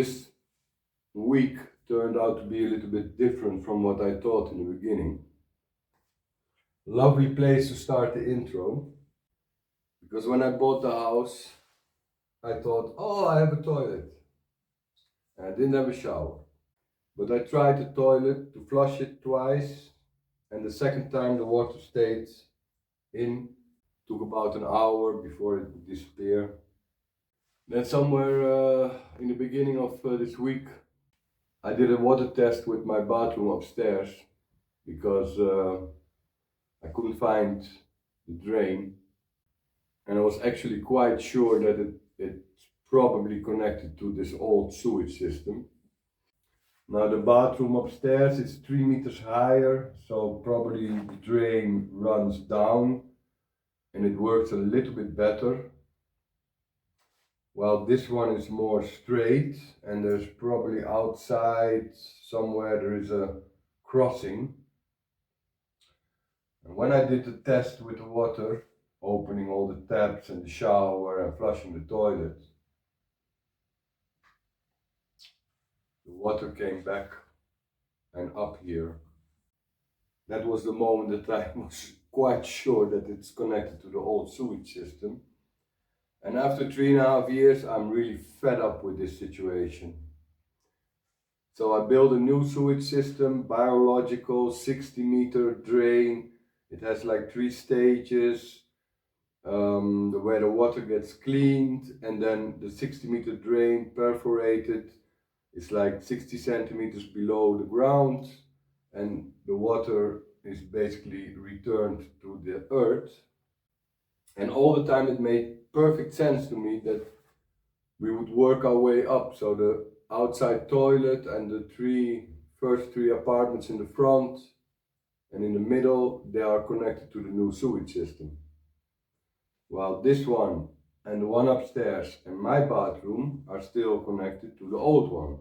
this week turned out to be a little bit different from what I thought in the beginning. Lovely place to start the intro, because when I bought the house, I thought, oh, I have a toilet. And I didn't have a shower. But I tried the toilet to flush it twice, and the second time the water stayed in. Took about an hour before it would disappear. Then somewhere in the beginning of this week, I did a water test with my bathroom upstairs because I couldn't find the drain, and I was actually quite sure that it's probably connected to this old sewage system. Now the bathroom upstairs is 3 meters higher, so probably the drain runs down and it works a little bit better. Well, this one is more straight, and there's probably outside somewhere there is a crossing. And when I did the test with the water, opening all the taps and the shower and flushing the toilet, the water came back and up here. That was the moment that I was quite sure that it's connected to the old sewage system. And after 3.5 years, I'm really fed up with this situation. So I built a new sewage system, biological, 60-meter drain. It has like 3 stages, where the water gets cleaned, and then the 60-meter drain perforated. It's like 60 centimeters below the ground, and the water is basically returned to the earth. And all the time it made perfect sense to me that we would work our way up. So the outside toilet and the first three apartments in the front and in the middle, they are connected to the new sewage system. While this one and the one upstairs and my bathroom are still connected to the old one.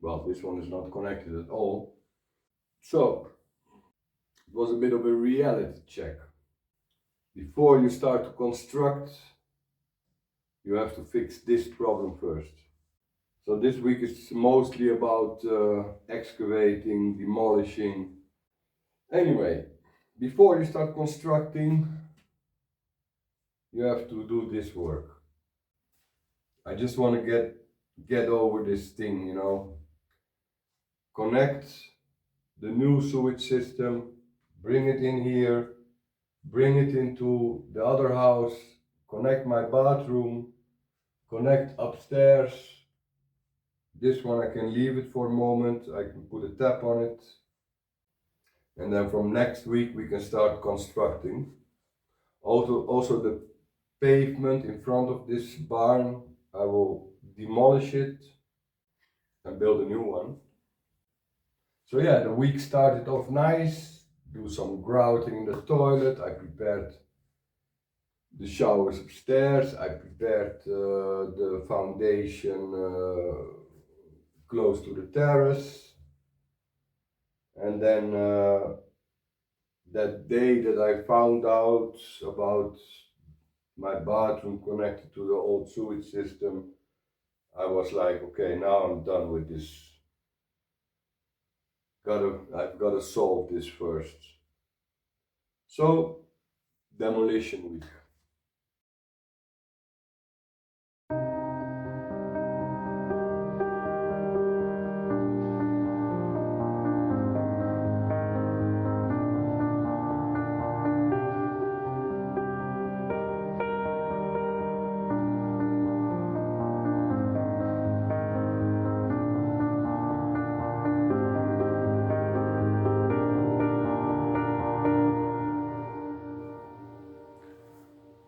Well, this one is not connected at all. So it was a bit of a reality check. Before you start to construct, you have to fix this problem first. So this week is mostly about excavating, demolishing. Anyway, before you start constructing, you have to do this work. I just want to get over this thing, you know. Connect the new sewage system, bring it in here, bring it into the other house, connect my bathroom, connect upstairs. This one I can leave it for a moment, I can put a tap on it. And then from next week we can start constructing. Also the pavement in front of this barn, I will demolish it and build a new one. So yeah, the week started off nice. Do some grouting in the toilet. I prepared the showers upstairs. I prepared the foundation close to the terrace. And then that day that I found out about my bathroom connected to the old sewage system, I was like, okay, now I'm done with this. I've got to solve this first. So, demolition week.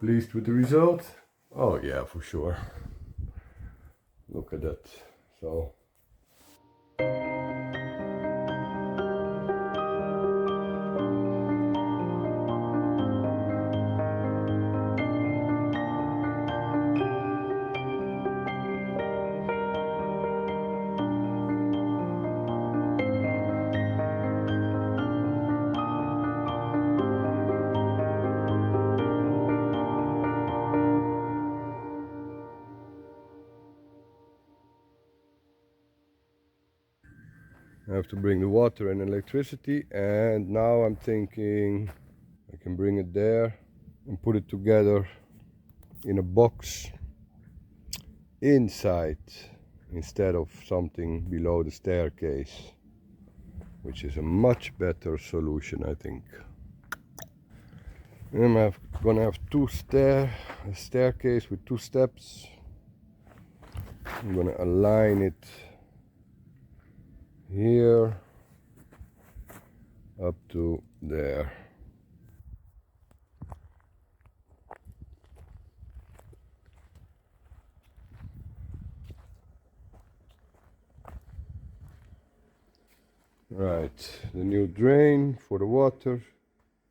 Pleased with the result? Oh yeah, for sure. Look at that. So I have to bring the water and electricity, and now I'm thinking I can bring it there and put it together in a box inside instead of something below the staircase, which is a much better solution, I think. And I'm gonna have a staircase with 2 steps. I'm gonna align it here up to there. Right, the new drain for the water,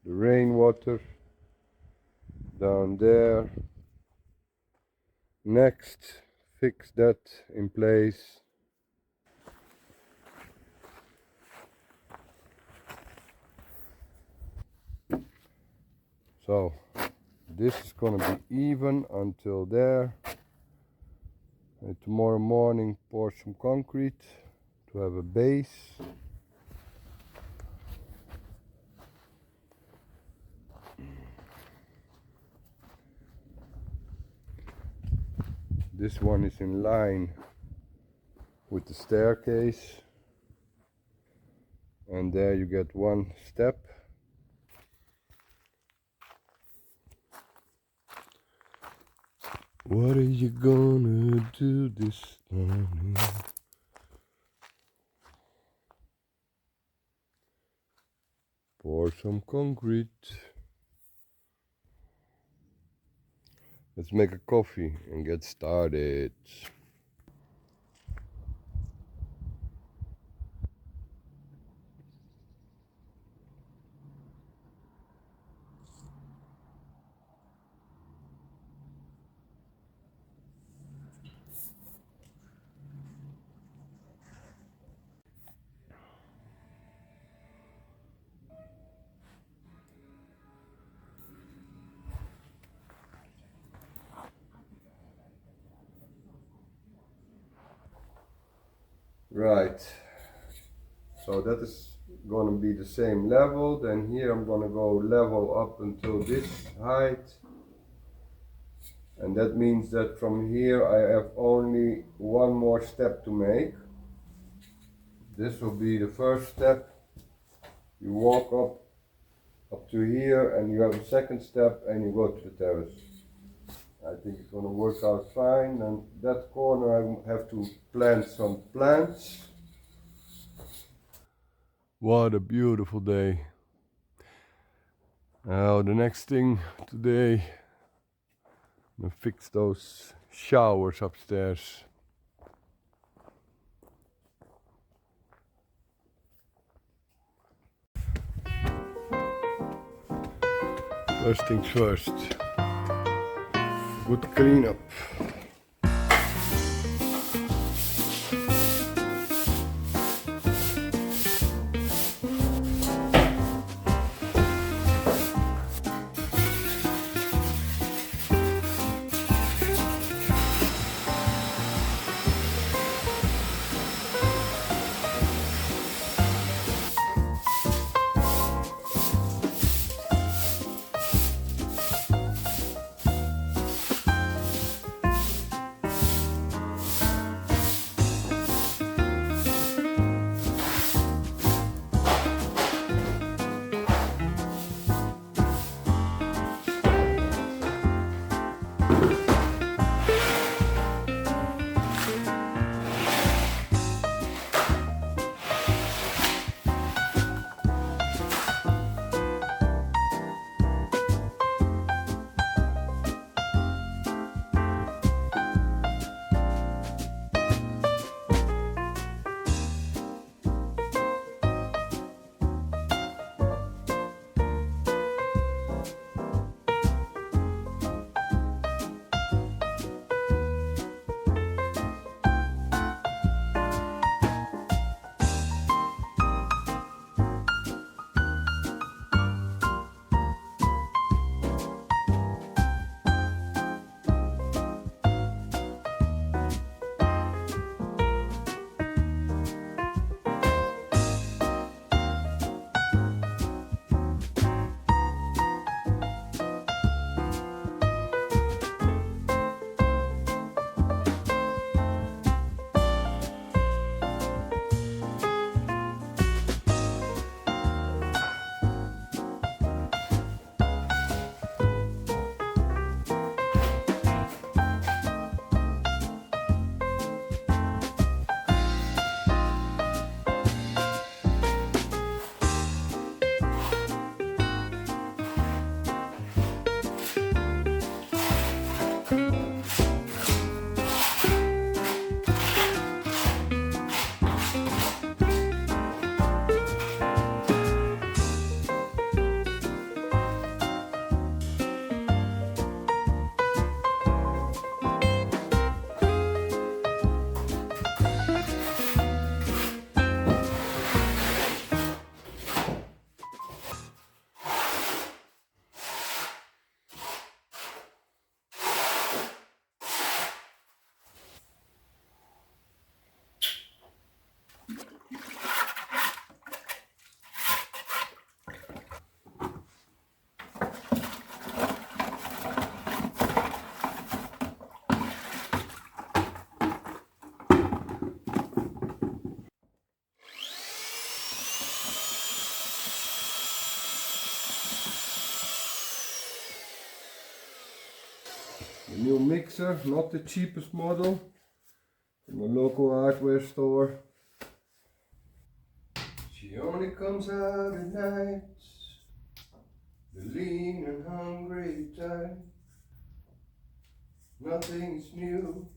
the rainwater down there. Next, fix that in place. So this is gonna be even until there. And tomorrow morning pour some concrete to have a base. This one is in line with the staircase, and there you get 1 step. What are you gonna do this morning? Pour some concrete. Let's make a coffee and get started. Right, so that is going to be the same level. Then here I'm going to go level up until this height, and that means that from here I have only 1 more step to make. This will be the first step. You walk up to here, and you have a second step, and you go to the terrace. I think it's going to work out fine. And that corner I have to plant some plants. What a beautiful day. Now the next thing today, I'm going to fix those showers upstairs. First things first, good cleanup. new mixer, not the cheapest model, from a local hardware store. She only comes out at night, the lean and hungry type. Nothing's new,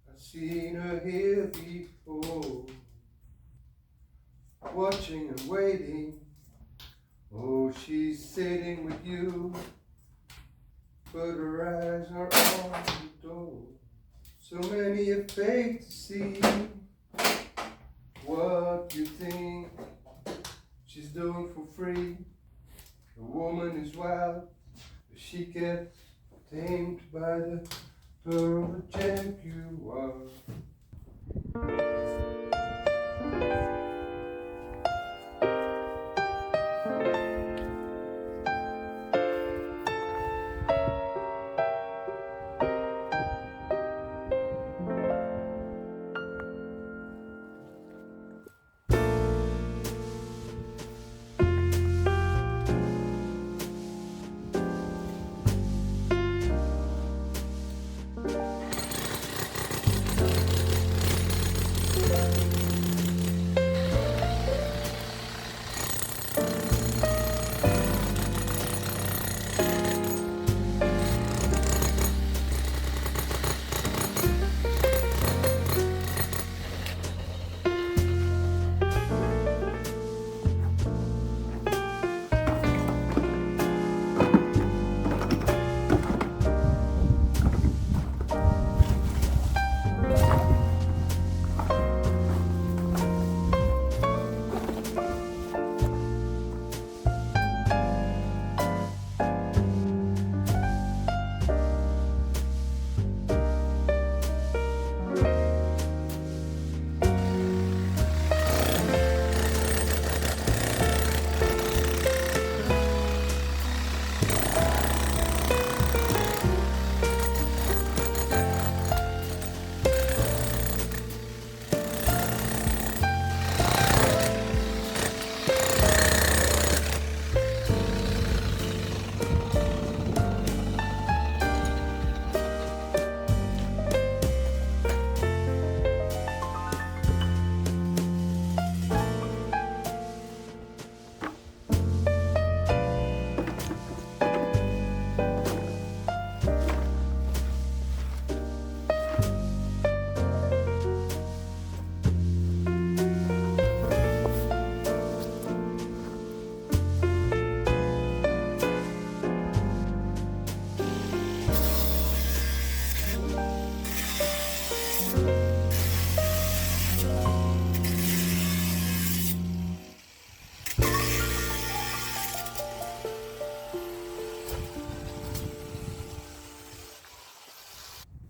I've seen her here before. Watching and waiting, oh, she's sitting with you, but her eyes are on the door. So many a fate to see what you think she's doing for free. The woman is wild, but she gets tamed by the pearl gem you are.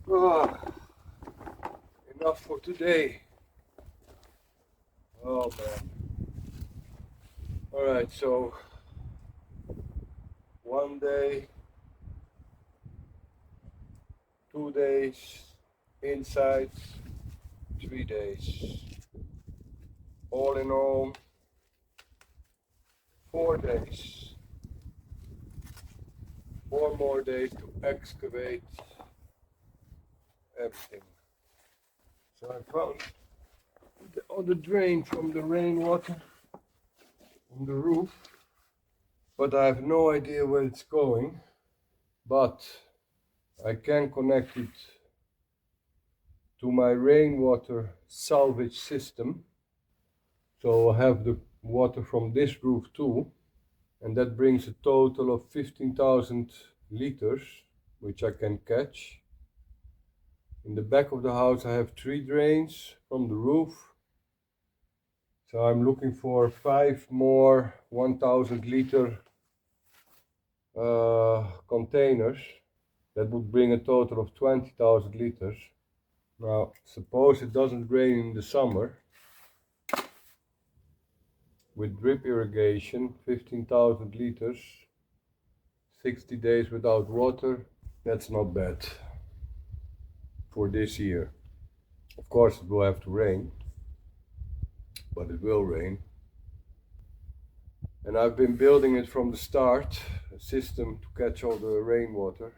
Ah, enough for today. Oh man. Alright, so 1 day, 2 days inside, 3 days. All in all, 4 days. 4 more days to excavate everything. So I found the other drain from the rainwater on the roof, but I have no idea where it's going. But I can connect it to my rainwater salvage system. So I have the water from this roof too, and that brings a total of 15,000 liters, which I can catch. In the back of the house I have 3 drains from the roof. So I'm looking for 5 more 1,000 liter containers. That would bring a total of 20,000 liters. Now, suppose it doesn't rain in the summer. With drip irrigation, 15,000 liters, 60 days without water, that's not bad for this year. Of course it will have to rain, but it will rain. And I've been building it from the start, a system to catch all the rainwater.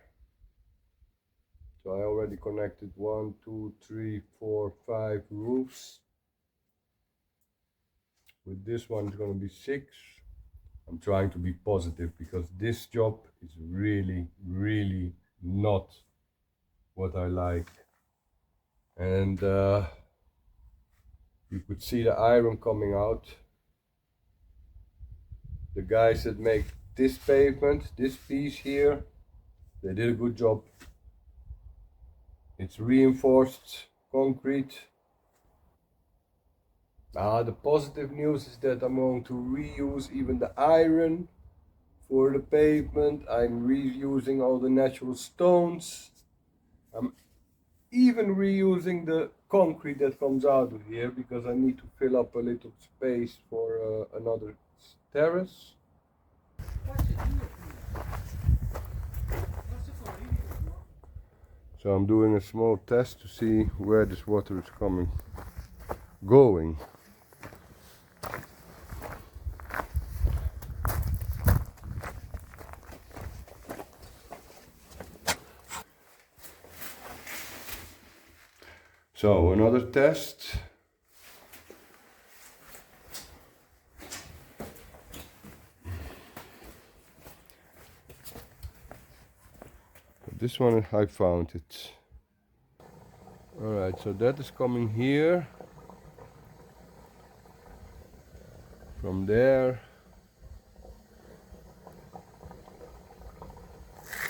So I already connected 1, 2, 3, 4, 5 roofs. With this one it's going to be 6. I'm trying to be positive because this job is really not what I like. And you could see the iron coming out. The guys that make this pavement, this piece here, they did a good job. It's reinforced concrete. The positive news is that I'm going to reuse even the iron for the pavement. I'm reusing all the natural stones. I'm even reusing the concrete that comes out of here because I need to fill up a little space for another terrace. So I'm doing a small test to see where this water is going. So another test. This one I found it. Alright, so that is coming here. From there.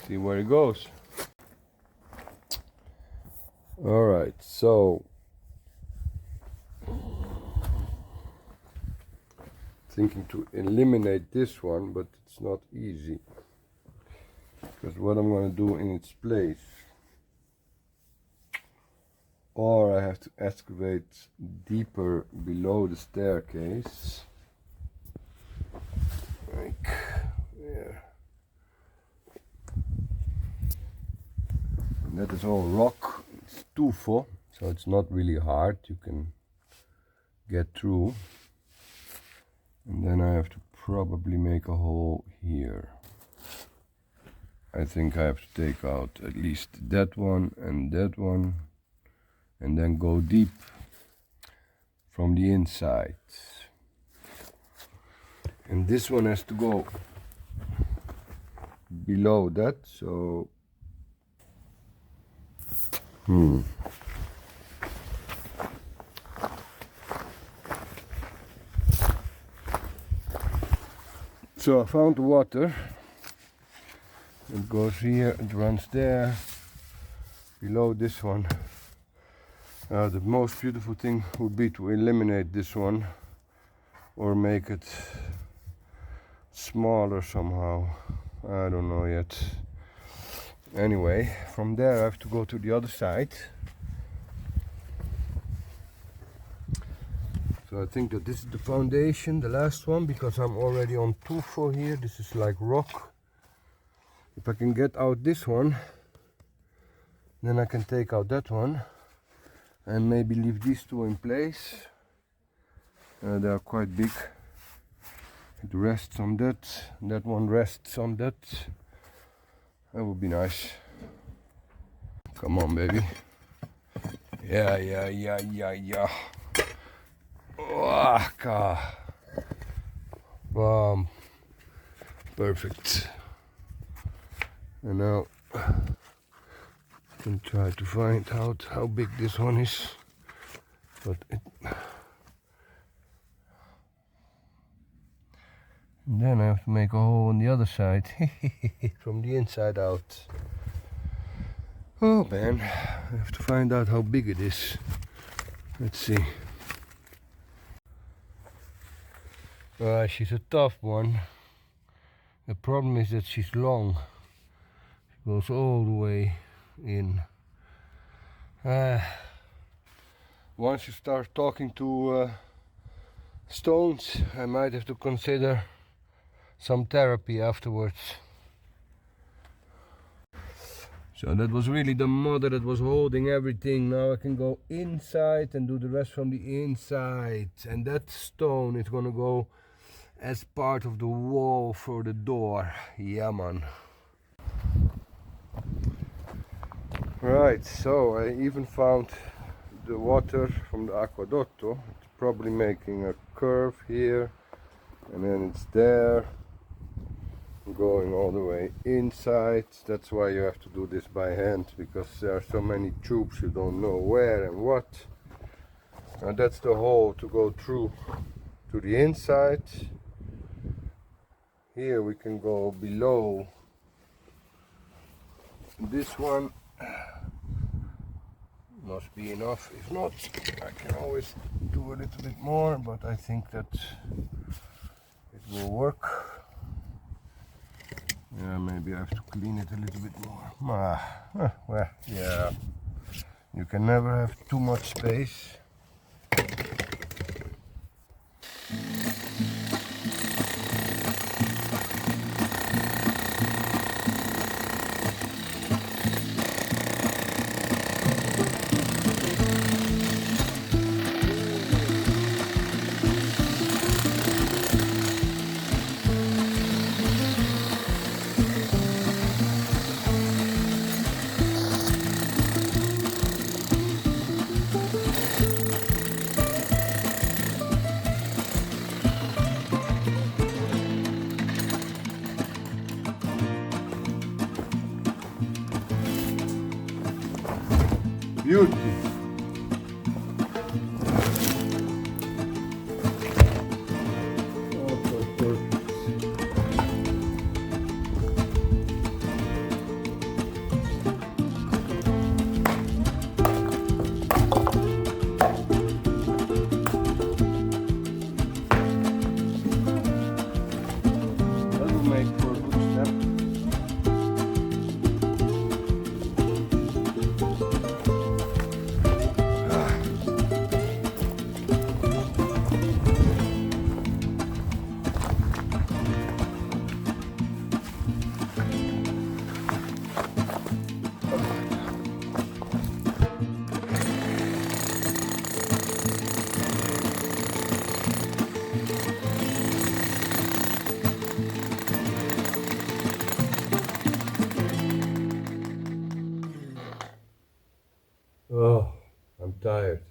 See where it goes. Alright, so thinking to eliminate this one, but it's not easy. Because what I'm going to do in its place, or I have to excavate deeper below the staircase, like there. And that is all rock. It's tufo, so it's not really hard. You can get through. And then I have to probably make a hole here. I think I have to take out at least that one, and then go deep from the inside. And this one has to go below that, so So I found the water. It goes here, it runs there, below this one. The most beautiful thing would be to eliminate this one or make it smaller somehow. I don't know yet. Anyway, from there I have to go to the other side. So I think that this is the foundation, the last one, because I'm already on tufo here. This is like rock. If I can get out this one, then I can take out that one and maybe leave these two in place. They are quite big. It rests on that, that one rests on that. That would be nice. Come on, baby. Yeah. Oh, God. Boom. Perfect. And now I can try to find out how big this one is. But and then I have to make a hole on the other side from the inside out. Oh man, I have to find out how big it is. Let's see. She's a tough one. The problem is that she's long. She goes all the way in. Once you start talking to stones, I might have to consider some therapy afterwards. So that was really the mother that was holding everything. Now I can go inside and do the rest from the inside. And that stone is gonna go as part of the wall for the door. Yeah, man. Right, so I even found the water from the aquedotto. It's probably making a curve here, and then it's there, going all the way inside. That's why you have to do this by hand, because there are so many tubes you don't know where and what. And that's the hole to go through to the inside. Here we can go below this one. Must be enough. If not, I can always do a little bit more, but I think that it will work. Yeah, maybe I have to clean it a little bit more. Well, yeah, you can never have too much space. Beauty. Oh, I'm tired.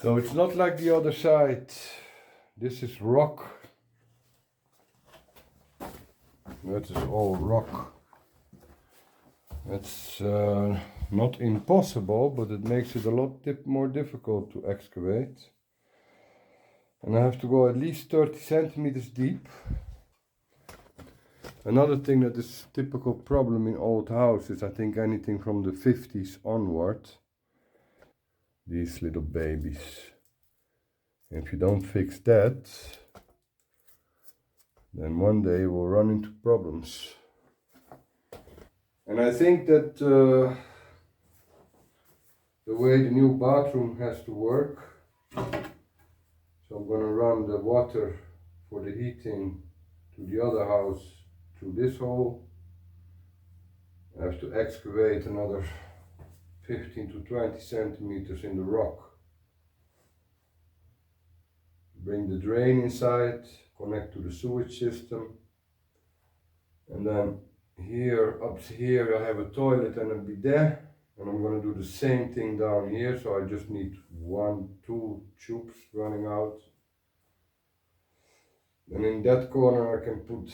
So it's not like the other side. This is rock. That is all rock. It's not impossible, but it makes it a lot more difficult to excavate. And I have to go at least 30 centimeters deep. Another thing that is a typical problem in old houses, I think anything from the 50s onward, these little babies. If you don't fix that, then one day we'll run into problems. And I think that the way the new bathroom has to work, so I'm gonna run the water for the heating to the other house through this hole. I have to excavate another 15 to 20 centimeters in the rock. Bring the drain inside, connect to the sewage system, and then here, up here, I have a toilet and a bidet, and I'm gonna do the same thing down here, so I just need 2 tubes running out. And in that corner I can put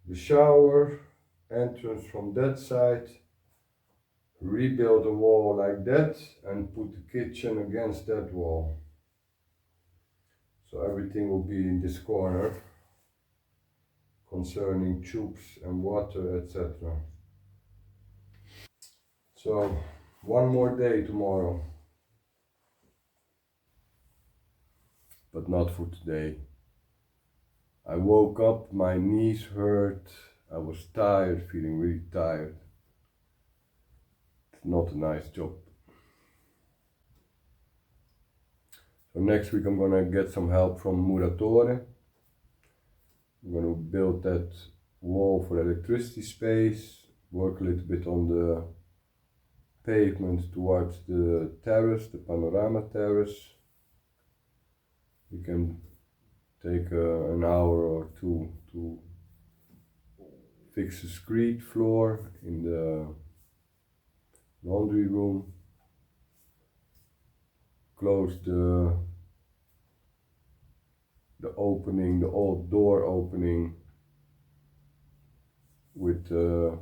the shower, entrance from that side, rebuild a wall like that, and put the kitchen against that wall. So everything will be in this corner concerning tubes and water, etc. So one more day tomorrow, but not for today. I woke up, my knees hurt, I was tired, feeling really tired. It's not a nice job. So next week I'm gonna get some help from Muratore. I'm gonna build that wall for electricity space, work a little bit on the pavement towards the terrace, the panorama terrace. You can take an hour or two to fix the screed floor in the laundry room, close the opening, the old door opening with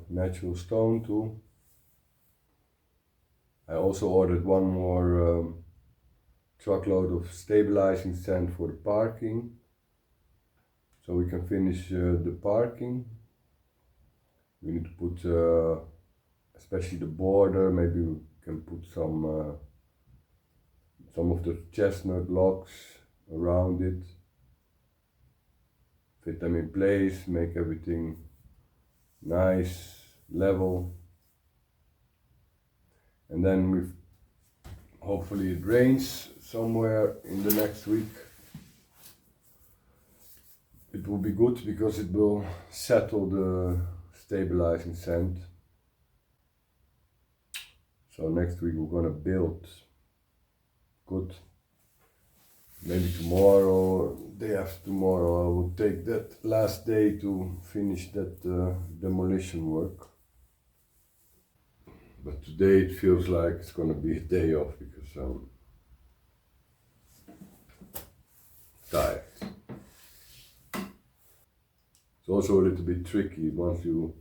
natural stone too. I also ordered one more truckload of stabilizing sand for the parking, so we can finish the parking. We need to put especially the border, maybe we can put some of the chestnut logs around it, fit them in place, make everything nice, level. And then hopefully it rains somewhere in the next week. It will be good because it will settle the stabilizing sand. So next week we're gonna build. Good. Maybe tomorrow, day after tomorrow, I will take that last day to finish that demolition work. But today it feels like it's gonna be a day off because I'm tired. It's also a little bit tricky once you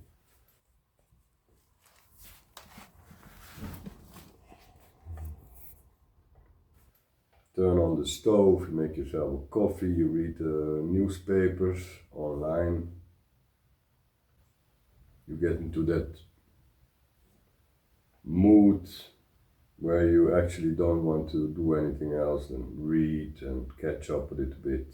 turn on the stove, you make yourself a coffee, you read the newspapers online, you get into that mood where you actually don't want to do anything else than read and catch up a little bit.